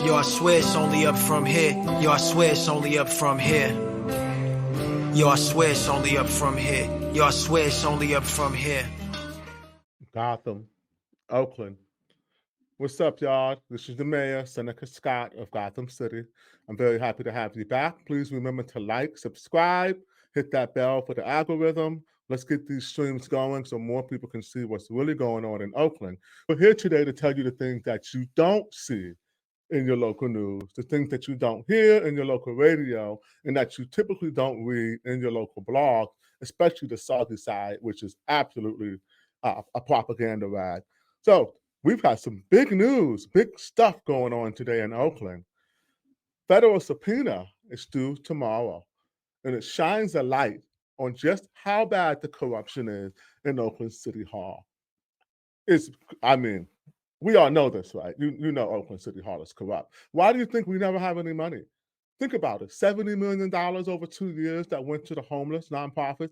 Yo, I swear it's only up from here. Yo, I swear it's only up from here. Yo, I swear it's only up from here. Yo, I swear it's only up from here. Gotham, Oakland. What's up, y'all? This is the mayor, Seneca Scott of Gotham City. I'm very happy to have you back. Please remember to like, subscribe, hit that bell for the algorithm. Let's get these streams going so more people can see what's really going on in Oakland. We're here today to tell you the things that you don't see in your local news, the things that you don't hear in your local radio, and that you typically don't read in your local blog, especially the salty side, which is absolutely a propaganda rag. So we've got some big news, big stuff going on today in Oakland. Federal subpoena is due tomorrow, and it shines a light on just how bad the corruption is in Oakland City Hall. We all know this, right? You know Oakland City Hall is corrupt. Why do you think we never have any money? Think about it. $70 million over 2 years that went to the homeless nonprofits.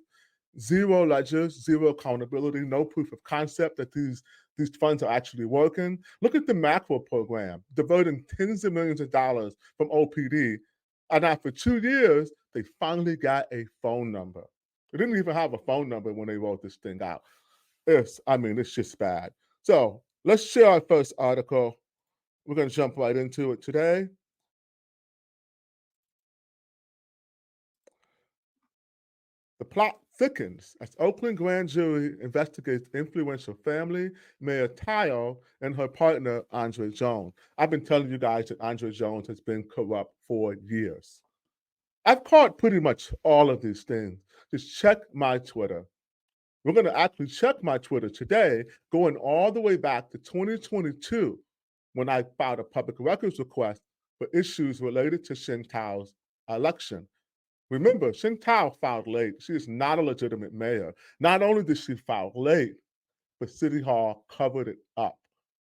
Zero ledgers, zero accountability, no proof of concept that these funds are actually working. Look at the macro program, diverting tens of millions of dollars from OPD. And after 2 years, they finally got a phone number. They didn't even have a phone number when they wrote this thing out. It's just bad. So let's share our first article. We're going to jump right into it today. The plot thickens as Oakland grand jury investigates influential family, Mayor Thao, and her partner, Andre Jones. I've been telling you guys that Andre Jones has been corrupt for years. I've caught pretty much all of these things. Just check my Twitter. We're going to actually check my Twitter today, going all the way back to 2022, when I filed a public records request for issues related to Sheng Thao's election. Remember, Sheng Thao filed late. She is not a legitimate mayor. Not only did she file late, but City Hall covered it up.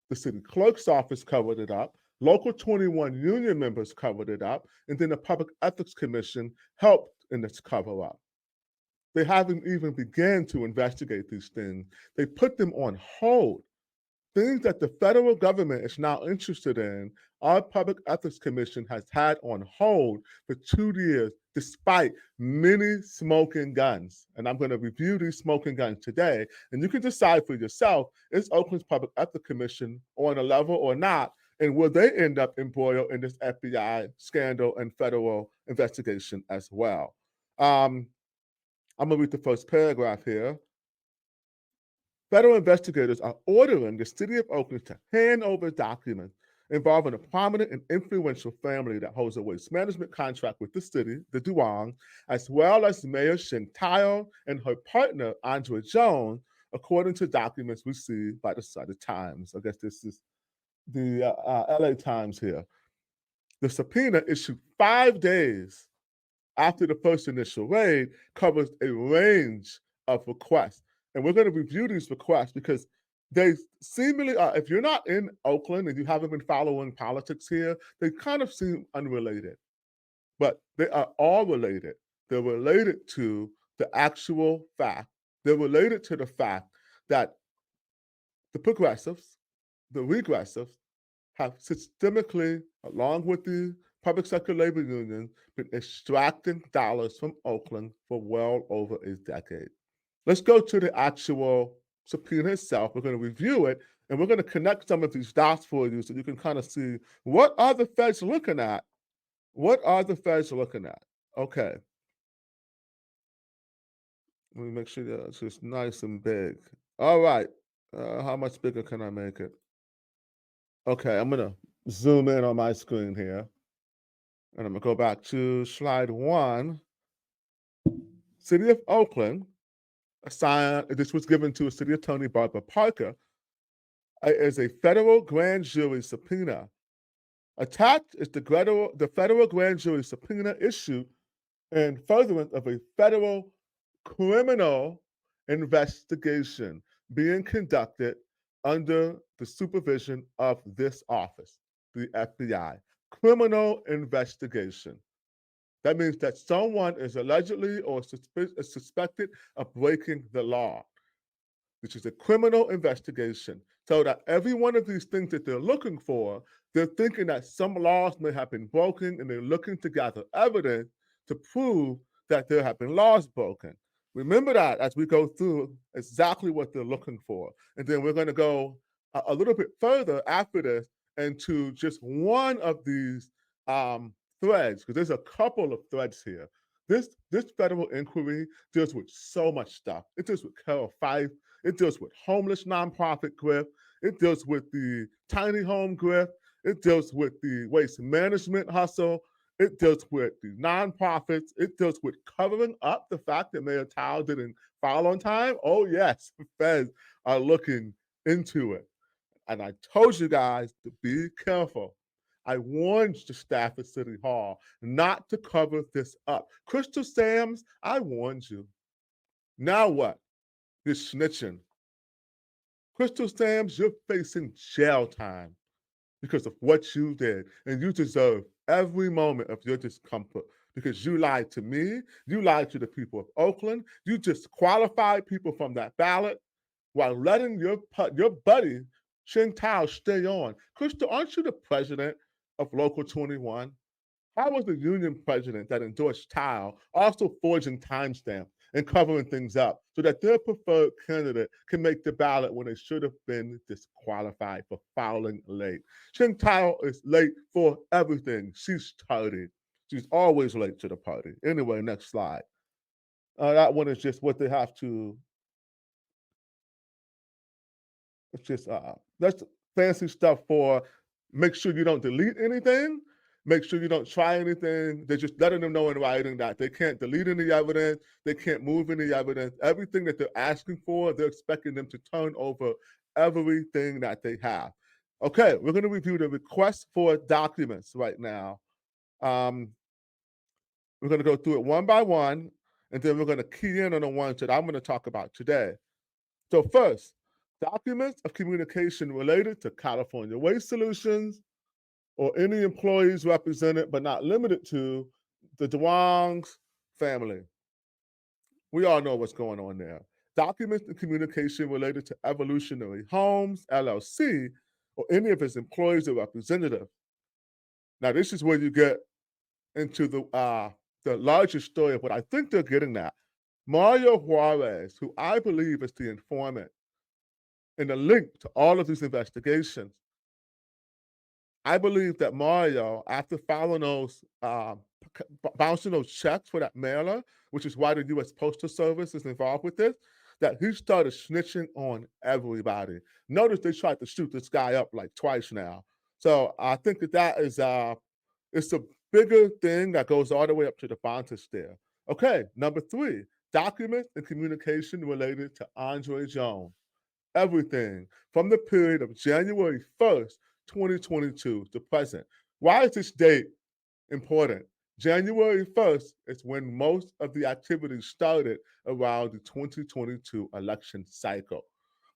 The city clerk's office covered it up. Local 21 union members covered it up. And then the Public Ethics Commission helped in this cover-up. They haven't even begun to investigate these things. They put them on hold. Things that the federal government is now interested in, our Public Ethics Commission has had on hold for 2 years, despite many smoking guns. And I'm going to review these smoking guns today, and you can decide for yourself, is Oakland's Public Ethics Commission on a level or not, and will they end up embroiled in this FBI scandal and federal investigation as well? I'm going to read the first paragraph here. Federal investigators are ordering the city of Oakland to hand over documents involving a prominent and influential family that holds a waste management contract with the city, the Duong, as well as Mayor Sheng Thao and her partner, Andre Jones, according to documents received by the Sunday Times. I guess this is the LA Times here. The subpoena, issued 5 days after the first initial raid, covers a range of requests. And we're going to review these requests because they seemingly are, if you're not in Oakland and you haven't been following politics here, they kind of seem unrelated. But they are all related. They're related to the actual fact. They're related to the fact that the progressives, the regressives, have systemically, along with the public sector labor union, been extracting dollars from Oakland for well over a decade. Let's go to the actual subpoena itself. We're going to review it, and we're going to connect some of these dots for you so you can kind of see, what are the feds looking at? What are the feds looking at? Okay. Let me make sure that it's just nice and big. All right. How much bigger can I make it? Okay, I'm going to zoom in on my screen here. And I'm going to go back to slide 1. City of Oakland assigned, this was given to City Attorney Barbara Parker, as a federal grand jury subpoena. Attached is the federal grand jury subpoena issued in furtherance of a federal criminal investigation being conducted under the supervision of this office, the FBI. Criminal investigation. That means that someone is allegedly or suspected of breaking the law, which is a criminal investigation. So that every one of these things that they're looking for, they're thinking that some laws may have been broken, and they're looking to gather evidence to prove that there have been laws broken. Remember that as we go through exactly what they're looking for. And then we're going to go a little bit further after this into just one of these threads, because there's a couple of threads here. This federal inquiry deals with so much stuff. It deals with Carol Fife. It deals with homeless nonprofit grift. It deals with the tiny home grift. It deals with the waste management hustle. It deals with the nonprofits. It deals with covering up the fact that Mayor Thao didn't file on time. Oh, yes, the feds are looking into it. And I told you guys to be careful. I warned the staff at City Hall not to cover this up. Crystal Sams, I warned you. Now what? You're snitching. Crystal Sams, you're facing jail time because of what you did. And you deserve every moment of your discomfort because you lied to me. You lied to the people of Oakland. You disqualified people from that ballot while letting your buddy, Sheng Thao, stay on. Crystal, aren't you the president of Local 21? How was the union president that endorsed Thao also forging timestamps and covering things up so that their preferred candidate can make the ballot when they should have been disqualified for filing late? Sheng Thao is late for everything. She's tardy. She's always late to the party. Anyway, next slide. That one is just what they have to. It's just that's fancy stuff for make sure you don't delete anything, make sure you don't try anything. They're just letting them know in writing that they can't delete any evidence, they can't move any evidence. Everything that they're asking for, they're expecting them to turn over everything that they have. Okay, we're going to review the request for documents right now. We're going to go through it one by one, and then we're going to key in on the ones that I'm going to talk about today. So first, documents of communication related to California Waste Solutions or any employees represented but not limited to the Duong's family. We all know what's going on there. Documents and communication related to Evolutionary Homes, LLC, or any of its employees or representatives. Now, this is where you get into the larger story of what I think they're getting at. Mario Juarez, who I believe is the informant, and the link to all of these investigations. I believe that Mario, after filing those, bouncing those checks for that mailer, which is why the U.S. Postal Service is involved with this, that he started snitching on everybody. Notice they tried to shoot this guy up like twice now. So I think that is it's a bigger thing that goes all the way up to the Bontas there. Okay, number 3, documents and communication related to Andre Jones. Everything from the period of January 1st, 2022 to present. Why is this date important? January 1st is when most of the activities started around the 2022 election cycle.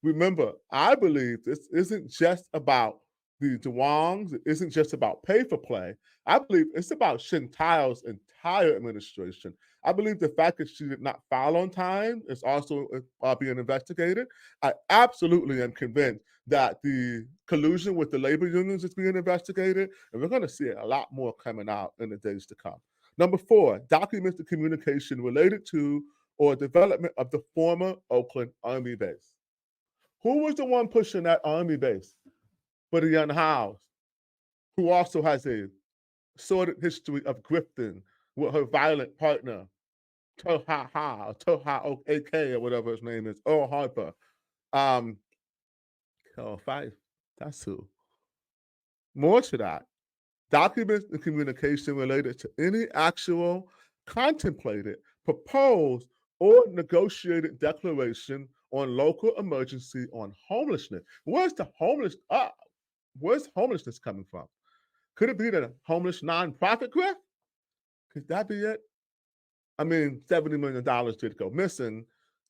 Remember, I believe this isn't just about the Duongs, it isn't just about pay for play. I believe it's about Sheng Thao's entire administration. I believe the fact that she did not file on time is also being investigated. I absolutely am convinced that the collusion with the labor unions is being investigated, and we're going to see a lot more coming out in the days to come. Number 4, documents the communication related to or development of the former Oakland Army Base. Who was the one pushing that Army Base for the unhoused, who also has a sordid history of grifting with her violent partner, Toha AK, or whatever his name is, Earl Harper. Carol Fife, that's who. More to that, documents and communication related to any actual, contemplated, proposed, or negotiated declaration on local emergency on homelessness. Where's homelessness coming from? Could it be the homeless nonprofit grift? Could that be it? I mean, $70 million did go missing.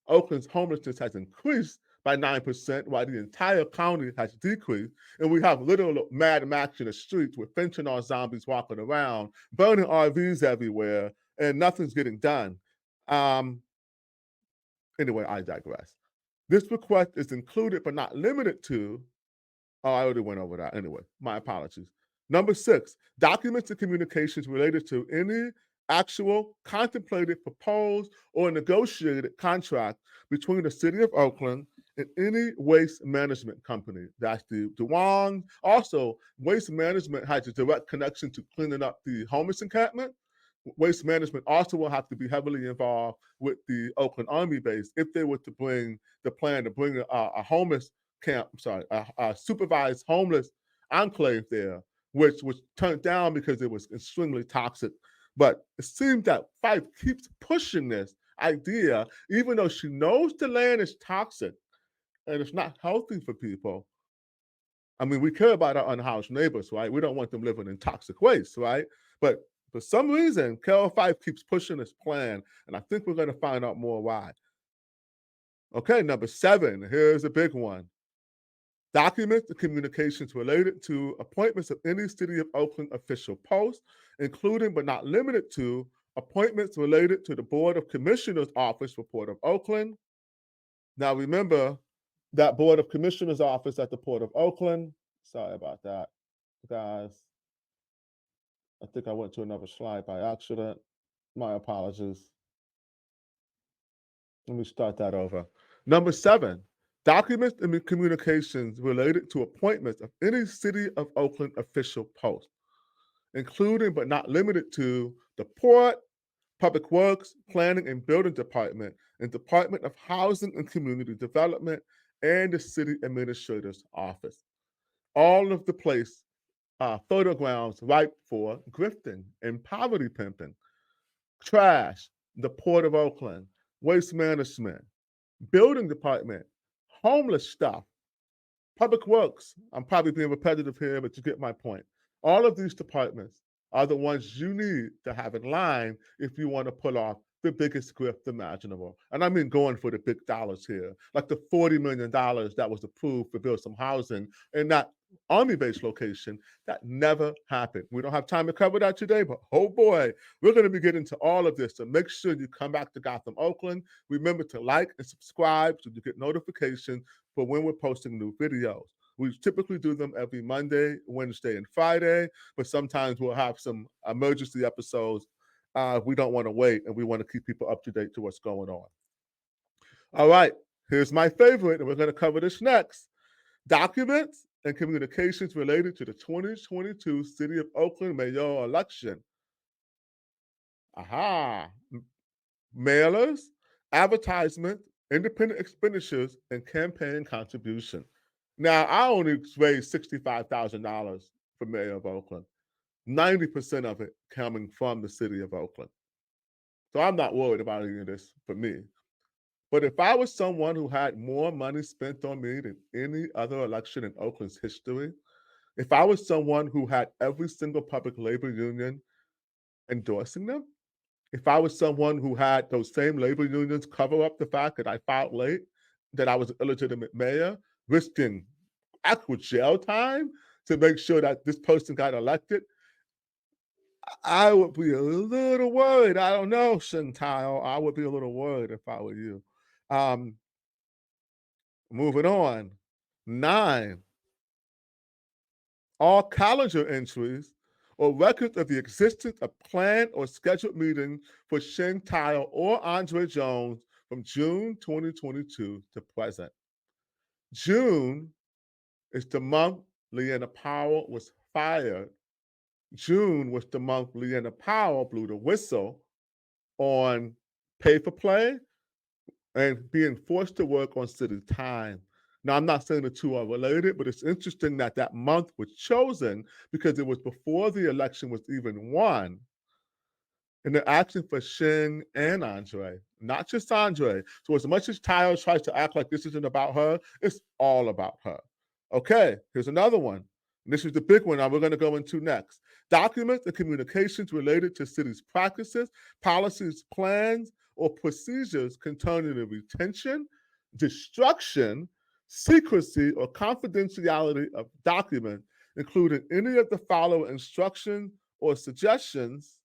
Oakland's homelessness has increased by 9%, while the entire county has decreased. And we have literal Mad Max in the streets with fentanyl zombies walking around, burning RVs everywhere, and nothing's getting done. Anyway, I digress. This request is included but not limited to, oh, I already went over that anyway. My apologies. Number 6, documents and communications related to any actual, contemplated, proposed, or negotiated contract between the city of Oakland and any waste management company. That's the Duong. Also, waste management has a direct connection to cleaning up the homeless encampment. Waste management also will have to be heavily involved with the Oakland Army Base if they were to bring the plan to bring a homeless camp, a supervised homeless enclave there, which was turned down because it was extremely toxic. But it seems that Fife keeps pushing this idea, even though she knows the land is toxic and it's not healthy for people. I mean, we care about our unhoused neighbors, right? We don't want them living in toxic waste, right? But for some reason, Carol Fife keeps pushing this plan, and I think we're going to find out more why. Okay, number 7, here's a big one. Documents and communications related to appointments of any City of Oakland official post, including but not limited to appointments related to the Board of Commissioners Office for Port of Oakland. Now remember that Board of Commissioners Office at the Port of Oakland. Sorry about that, guys. I think I went to another slide by accident. My apologies. Let me start that over. Number 7, documents and communications related to appointments of any City of Oakland official post, including but not limited to the Port, Public Works, Planning and Building Department, and Department of Housing and Community Development, and the City Administrator's Office. All of the place photogrounds ripe for grifting and poverty pimping, trash, the Port of Oakland, waste management, building department, homeless stuff, public works. I'm probably being repetitive here, but you get my point. All of these departments are the ones you need to have in line if you want to pull off the biggest grift imaginable. And I mean going for the big dollars here, like the $40 million that was approved to build some housing in that Army Base location. That never happened. We don't have time to cover that today, but oh boy, we're going to be getting to all of this. So make sure you come back to Gotham Oakland. Remember to like and subscribe so you get notifications for when we're posting new videos. We typically do them every Monday, Wednesday, and Friday, but sometimes we'll have some emergency episodes. We don't want to wait, and we want to keep people up to date to what's going on. All right, here's my favorite, and we're going to cover this next. Documents and communications related to the 2022 City of Oakland mayoral election. Aha. Mailers, advertisement, independent expenditures, and campaign contribution. Now, I only raised $65,000 for mayor of Oakland, 90% of it coming from the city of Oakland. So I'm not worried about any of this for me. But if I was someone who had more money spent on me than any other election in Oakland's history, if I was someone who had every single public labor union endorsing them, if I was someone who had those same labor unions cover up the fact that I filed late, that I was an illegitimate mayor, risking actual jail time to make sure that this person got elected, I would be a little worried. I don't know, Sheng Thao. I would be a little worried if I were you. Moving on. 9, all calendar entries or records of the existence of planned or scheduled meetings for Sheng Thao or Andre Jones from June 2022 to present. June is the month Leanna Powell was fired. June was the month Leanna Powell blew the whistle on pay for play and being forced to work on city time. Now, I'm not saying the two are related, but it's interesting that that month was chosen because it was before the election was even won. And they're asking for Sheng and Andre, not just Andre. So as much as Tyler tries to act like this isn't about her, it's all about her. Okay, here's another one. And this is the big one we're going to go into next. Documents and communications related to city's practices, policies, plans, or procedures concerning the retention, destruction, secrecy, or confidentiality of documents, including any of the following instructions or suggestions: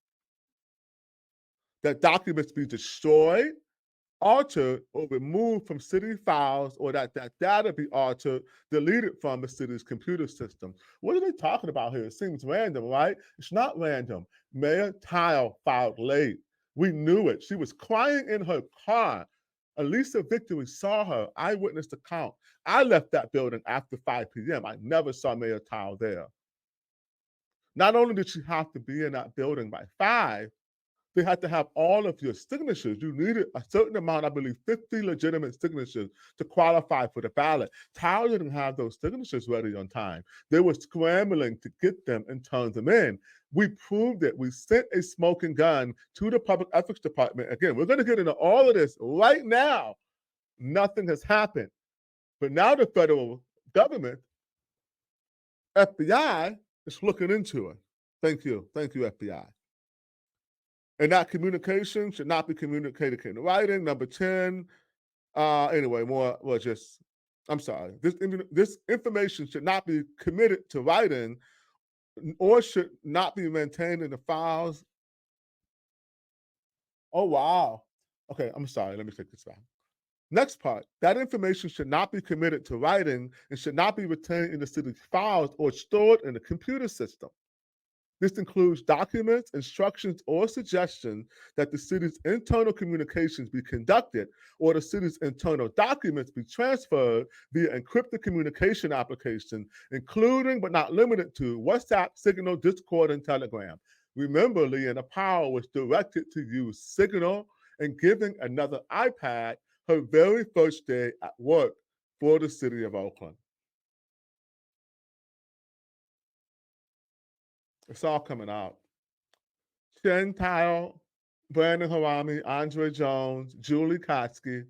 that documents be destroyed, altered or removed from city files, or that data be altered, deleted from the city's computer system. What are they talking about here? It seems random, right? It's not random. Mayor Thao filed late. We knew it. She was crying in her car. Elisa Victory saw her, eyewitness account. I left that building after 5 p.m. I never saw Mayor Thao there. Not only did she have to be in that building by 5, they had to have all of your signatures. You needed a certain amount, I believe 50 legitimate signatures to qualify for the ballot. Thao didn't have those signatures ready on time. They were scrambling to get them and turn them in. We proved it. We sent a smoking gun to the Public Ethics Department. Again, we're going to get into all of this right now. Nothing has happened. But now the federal government, FBI, is looking into it. Thank you. Thank you, FBI. And that communication should not be communicated in writing. Number 10. Anyway, I'm sorry. This information should not be committed to writing or should not be maintained in the files. Oh, wow. Okay, I'm sorry. Let me take this back. Next part, that information should not be committed to writing and should not be retained in the city's files or stored in the computer system. This includes documents, instructions, or suggestions that the city's internal communications be conducted or the city's internal documents be transferred via encrypted communication application, including but not limited to WhatsApp, Signal, Discord, and Telegram. Remember, Leanna Powell was directed to use Signal and giving another iPad her very first day at work for the city of Oakland. It's all coming out. Sheng Thao, Brandon Harami, Andre Jones, Julie Kotsky,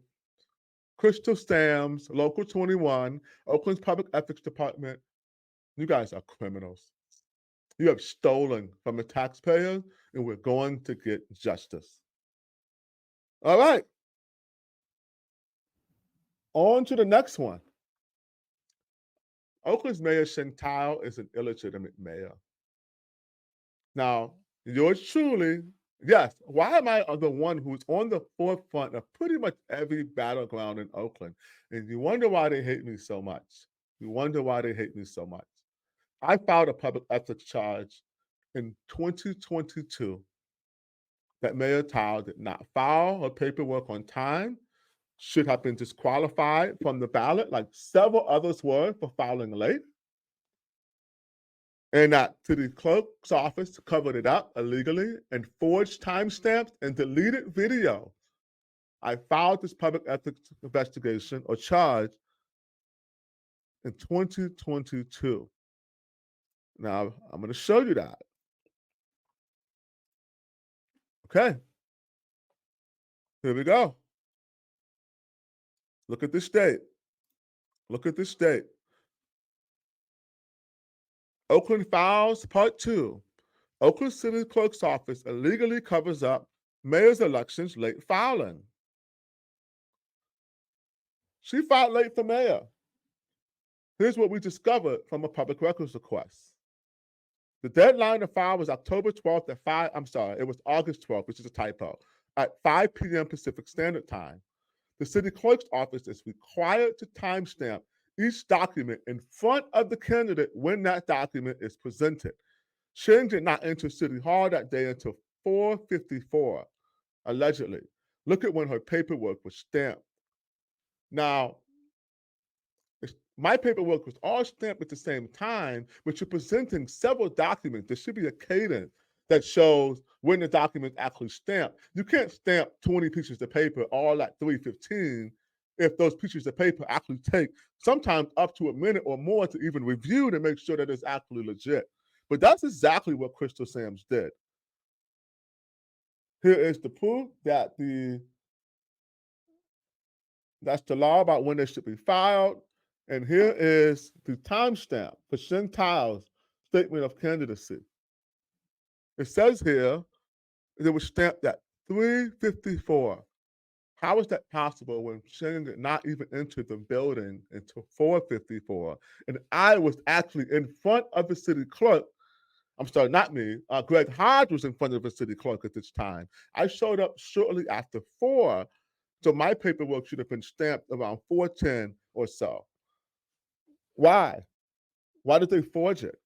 Crystal Sams, Local 21, Oakland's Public Ethics Department. You guys are criminals. You have stolen from the taxpayers, and we're going to get justice. All right. On to the next one. Oakland's Mayor Sheng Thao is an illegitimate mayor. Now, yours truly, yes, why am I the one who's on the forefront of pretty much every battleground in Oakland? And you wonder why they hate me so much. You wonder why they hate me so much. I filed a public ethics charge in 2022 that Mayor Thao did not file her paperwork on time, should have been disqualified from the ballot, like several others were for filing late. And that city clerk's office covered it up illegally and forged timestamps and deleted video. I filed this public ethics investigation or charge in 2022. Now, I'm going to show you that. Okay. Here we go. Look at this date. Look at this date. Oakland Files, Part 2. Oakland City Clerk's Office illegally covers up mayor's elections late filing. She filed late for mayor. Here's what we discovered from a public records request. The deadline to file was October 12th at 5, I'm sorry, it was August 12th, which is a typo, at 5 p.m. Pacific Standard Time. The city clerk's office is required to timestamp each document in front of the candidate when that document is presented. Sheng did not enter City Hall that day until 4:54, allegedly. Look at when her paperwork was stamped. Now, my paperwork was all stamped at the same time, but you're presenting several documents. There should be a cadence that shows when the document's actually stamped. You can't stamp 20 pieces of paper all at 3:15 if those pieces of paper actually take sometimes up to a minute or more to even review to make sure that it's actually legit. But that's exactly what Crystal Sams did. Here is the proof that that's the law about when they should be filed. And here is the timestamp for Sheng Thao's statement of candidacy. It says here it was stamped at 3:54. How is that possible when Sheng did not even enter the building until 4:54? And I was actually in front of the city clerk. I'm sorry, not me. Greg Hodge was in front of the city clerk at this time. I showed up shortly after 4 So my paperwork should have been stamped around 410 or so. Why? Why did they forge it?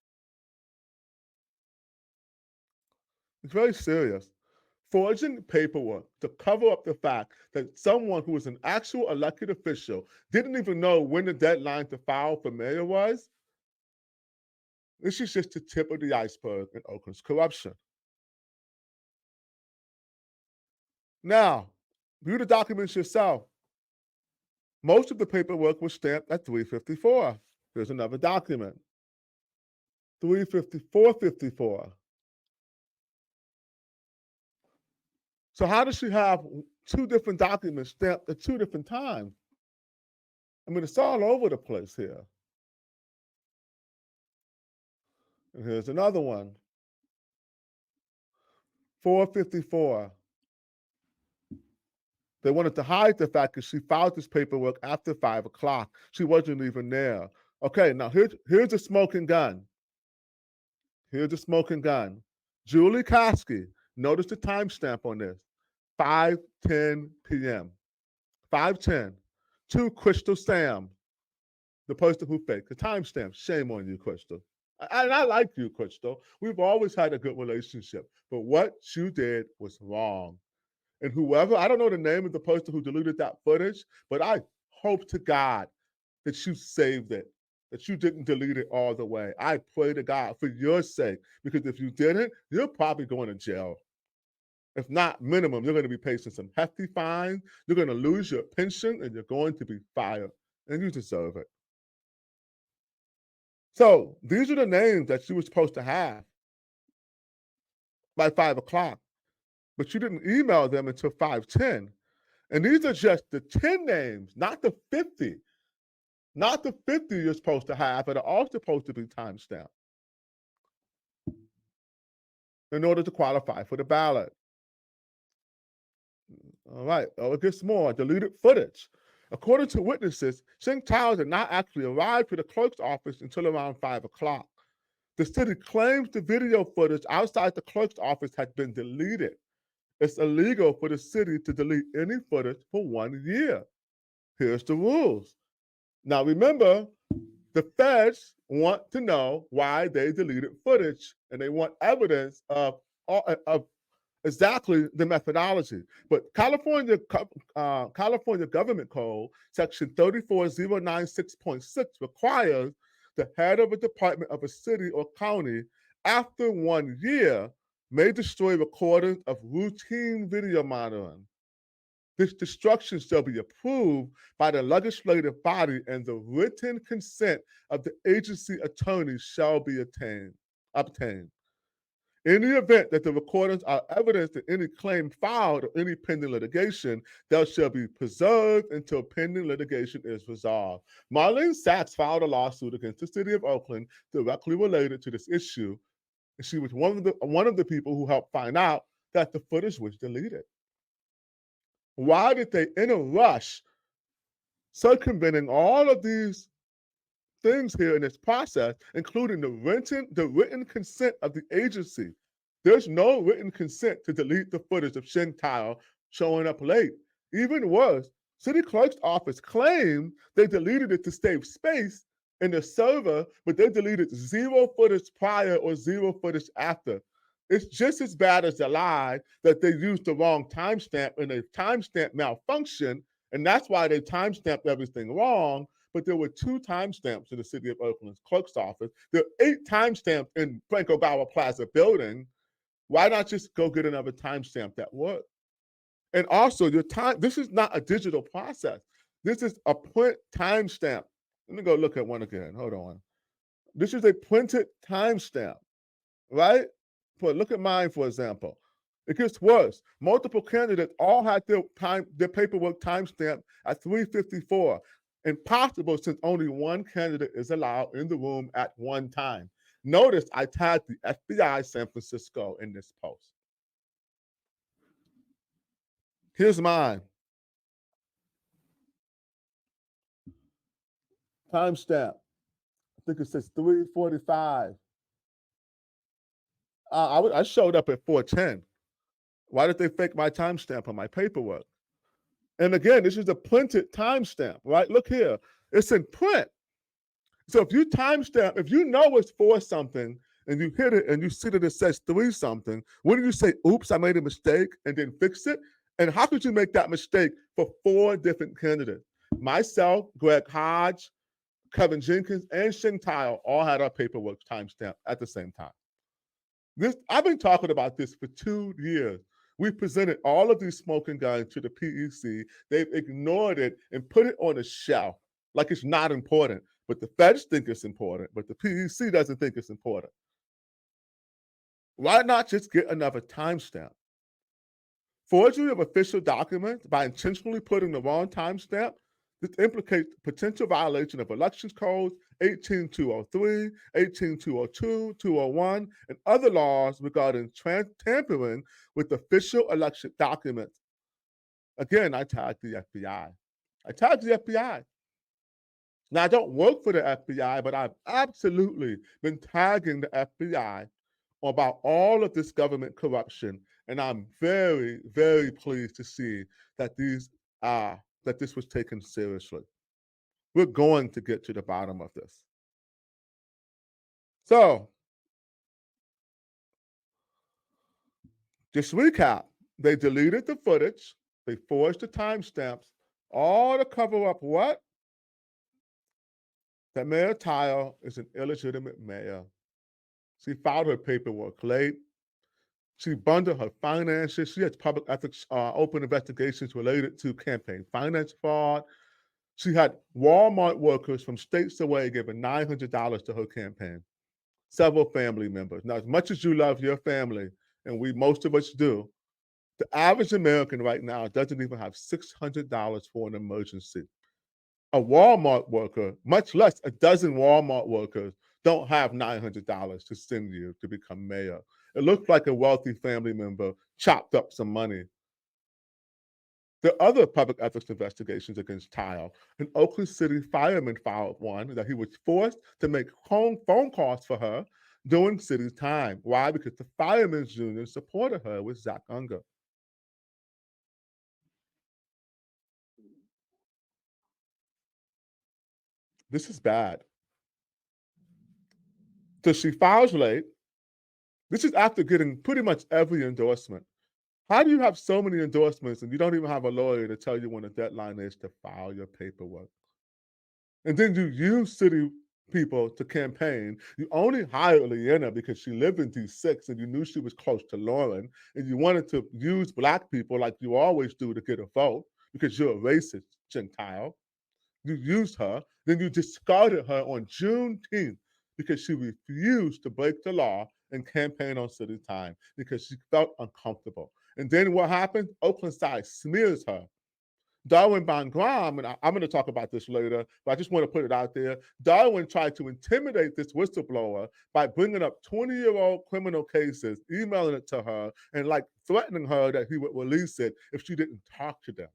It's very serious. Forging paperwork to cover up the fact that someone who was an actual elected official didn't even know when the deadline to file for mayor was. This is just the tip of the iceberg in Oakland's corruption. Now, view the documents yourself. Most of the paperwork was stamped at 354. Here's another document. 35454. So how does she have two different documents stamped at two different times? I mean, it's all over the place here. And here's another one. 454. They wanted to hide the fact that she filed this paperwork after 5 o'clock. She wasn't even there. Okay, now here's a smoking gun. Here's a smoking gun. Julie Koski, notice the timestamp on this. 5:10 p.m. 5:10. To Crystal Sam, the person who faked the timestamp. Shame on you, Crystal. And I like you, Crystal. We've always had a good relationship. But what you did was wrong. And whoever, I don't know the name of the person who deleted that footage, but I hope to God that you saved it, that you didn't delete it all the way. I pray to God for your sake, because if you didn't, you're probably going to jail. If not minimum, you're going to be facing some hefty fines, you're going to lose your pension, and you're going to be fired. And you deserve it. So these are the names that you were supposed to have by 5 o'clock, but you didn't email them until 5:10. And these are just the 10 names, not the 50. Not the 50 you're supposed to have, that are all supposed to be timestamped in order to qualify for the ballot. All right, it gets more. Deleted footage. According to witnesses, Sheng Thao did not actually arrive to the clerk's office until around 5 o'clock. The city claims the video footage outside the clerk's office had been deleted. It's illegal for the city to delete any footage for 1 year. Here's the rules. Now remember, the feds want to know why they deleted footage, and they want evidence of exactly the methodology. But California Government Code, Section 34096.6 requires the head of a department of a city or county, after 1 year, may destroy recordings of routine video monitoring. This destruction shall be approved by the legislative body, and the written consent of the agency attorney shall be obtained. In the event that the recordings are evidence that any claim filed or any pending litigation, they shall be preserved until pending litigation is resolved. Marlene Sachs filed a lawsuit against the city of Oakland directly related to this issue, and she was one of the people who helped find out that the footage was deleted. Why did they, in a rush, circumventing all of these things here in this process, including the written consent of the agency? There's no written consent to delete the footage of Sheng Thao showing up late. Even worse, city clerk's office claimed they deleted it to save space in the server, but they deleted 0 footage prior or 0 footage after. It's just as bad as the lie that they used the wrong timestamp and a timestamp malfunction, and that's why they timestamped everything wrong. But there were 2 timestamps in the city of Oakland's clerk's office. There are 8 timestamps in Franco Gower Plaza building. Why not just go get another timestamp that works? And also, your time, this is not a digital process. This is a print timestamp. Let me go look at one again. Hold on. This is a printed timestamp, right? Look at mine, for example. It gets worse. Multiple candidates all had their paperwork timestamped at 3:54. Impossible, since only one candidate is allowed in the room at one time. Notice I tagged the FBI San Francisco in this post. Here's mine. Timestamp. I think it says 3:45. I showed up at 4:10. Why did they fake my timestamp on my paperwork? And again, this is a printed timestamp, right? Look here, it's in print. So if you timestamp, if you know it's for something and you hit it and you see that it says 3 something, wouldn't you say, oops, I made a mistake and then fix it? And how could you make that mistake for 4 different candidates? Myself, Greg Hodge, Kevin Jenkins, and Sheng Thao all had our paperwork timestamped at the same time. I've been talking about this for 2 years. We presented all of these smoking guns to the PEC. They've ignored it and put it on a shelf like it's not important. But the feds think it's important, but the PEC doesn't think it's important. Why not just get another timestamp? Forgery of official documents by intentionally putting the wrong timestamp, this implicates potential violation of elections codes 18203, 18202, 201, and other laws regarding tampering with official election documents. Again, I tagged the FBI. I tagged the FBI. Now, I don't work for the FBI, but I've absolutely been tagging the FBI about all of this government corruption, and I'm very, very pleased to see that that this was taken seriously. We're going to get to the bottom of this. So, just recap: they deleted the footage, they forged the timestamps, all to cover up what? That Mayor Thao is an illegitimate mayor. She filed her paperwork late. She bundled her finances. She has public ethics open investigations related to campaign finance fraud. She had Walmart workers from states away giving $900 to her campaign. Several family members. Now, as much as you love your family, and most of us do, the average American right now doesn't even have $600 for an emergency. A Walmart worker, much less a dozen Walmart workers, don't have $900 to send you to become mayor. It looks like a wealthy family member chopped up some money. There are other public ethics investigations against Thao. An Oakland City fireman filed one that he was forced to make phone calls for her during city time. Why? Because the firemen's union supported her with Zach Unger. This is bad. So she files late. This is after getting pretty much every endorsement. How do you have so many endorsements and you don't even have a lawyer to tell you when the deadline is to file your paperwork? And then you use city people to campaign. You only hired Leanna because she lived in D6 and you knew she was close to Lauren, and you wanted to use Black people like you always do to get a vote because you're a racist, Sheng Thao. You used her, then you discarded her on Juneteenth because she refused to break the law and campaign on city time because she felt uncomfortable. And then what happened? Oakland side smears her. Darwin Bongram, and I'm going to talk about this later, but I just want to put it out there. Darwin tried to intimidate this whistleblower by bringing up 20-year-old criminal cases, emailing it to her, and like threatening her that he would release it if she didn't talk to them.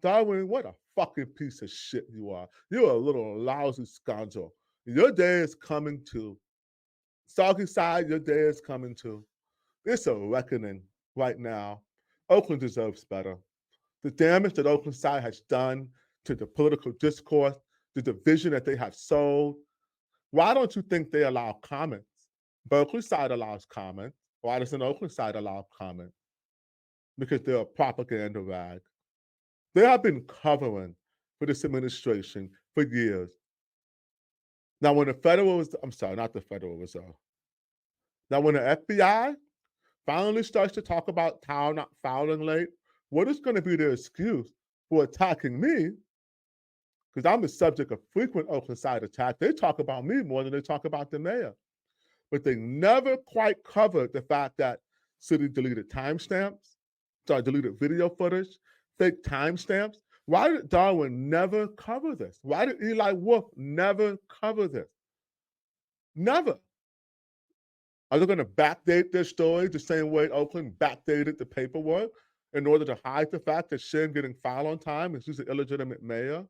Darwin, what a fucking piece of shit you are. You're a little lousy scoundrel. Your day is coming too. Soggy side, your day is coming too. It's a reckoning right now. Oakland deserves better. The damage that Oakland side has done to the political discourse, the division that they have sowed. Why don't you think they allow comments? Berkeley side allows comments. Why doesn't Oakland side allow comments? Because they're a propaganda rag. They have been covering for this administration for years. Now, when the Federal, I'm sorry, not the Federal Reserve. Now, when the FBI finally starts to talk about Thao not filing late, what is going to be their excuse for attacking me? Because I'm the subject of frequent Oakland side attacks. They talk about me more than they talk about the mayor. But they never quite covered the fact that city deleted timestamps, deleted video footage, fake timestamps. Why did Darwin never cover this? Why did Eli Wolf never cover this? Never. Are they going to backdate their story the same way Oakland backdated the paperwork in order to hide the fact that Sheng getting filed on time is just an illegitimate mayor?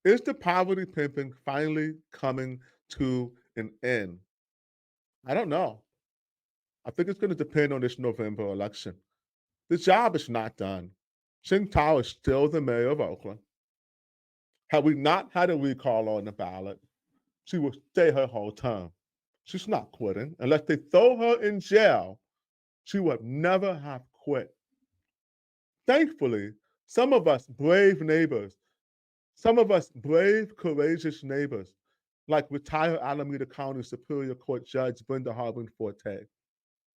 Is the poverty pimping finally coming to an end? I don't know. I think it's going to depend on this November election. The job is not done. Sheng Thao is still the mayor of Oakland. Had we not had a recall on the ballot, she will stay her whole term. She's not quitting. Unless they throw her in jail, she would never have quit. Thankfully, some of us brave neighbors, some of us brave, courageous neighbors, like retired Alameda County Superior Court Judge Brenda Harbin Forte,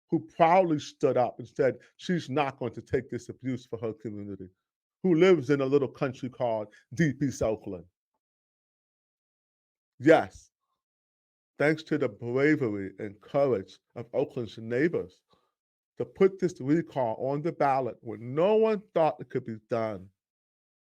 who proudly stood up and said she's not going to take this abuse for her community, who lives in a little country called Deep East Oakland. Yes, thanks to the bravery and courage of Oakland's neighbors to put this recall on the ballot when no one thought it could be done,